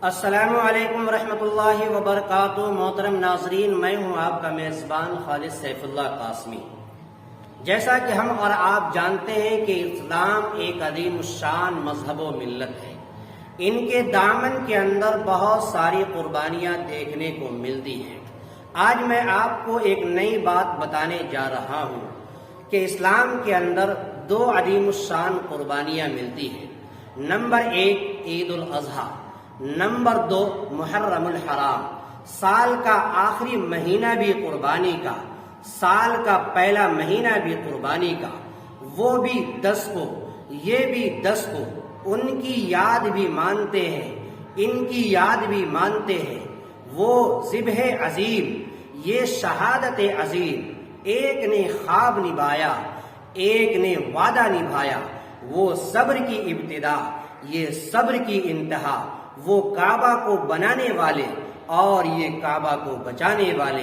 السلام علیکم ورحمۃ اللہ وبرکاتہ۔ محترم ناظرین، میں ہوں آپ کا میزبان خالد سیف اللہ قاسمی۔ جیسا کہ ہم اور آپ جانتے ہیں کہ اسلام ایک عظیم الشان مذہب و ملت ہے۔ ان کے دامن کے اندر بہت ساری قربانیاں دیکھنے کو ملتی ہیں۔ آج میں آپ کو ایک نئی بات بتانے جا رہا ہوں کہ اسلام کے اندر دو عظیم الشان قربانیاں ملتی ہیں۔ نمبر 1 عید الاضحیٰ، نمبر 2 محرم الحرام۔ سال کا آخری مہینہ بھی قربانی کا، سال کا پہلا مہینہ بھی قربانی کا، وہ بھی 10 کو، یہ بھی 10 کو۔ ان کی یاد بھی مانتے ہیں، ان کی یاد بھی مانتے ہیں۔ وہ ذبح عظیم، یہ شہادت عظیم، ایک نے خواب نبھایا، ایک نے وعدہ نبھایا۔ وہ صبر کی ابتدا، یہ صبر کی انتہا۔ وہ کعبہ کو بنانے والے اور یہ کعبہ کو بچانے والے۔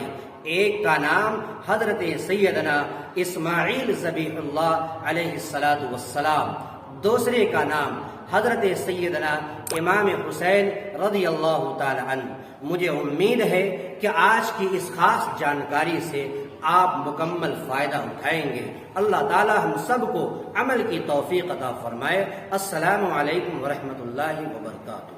ایک کا نام حضرت سیدنا اسماعیل ذبیح اللہ علیہ السلام، دوسرے کا نام حضرت سیدنا امام حسین رضی اللہ تعالی عنہ۔ مجھے امید ہے کہ آج کی اس خاص جانکاری سے آپ مکمل فائدہ اٹھائیں گے۔ اللہ تعالی ہم سب کو عمل کی توفیق عطا فرمائے۔ السلام علیکم ورحمۃ اللہ وبرکاتہ۔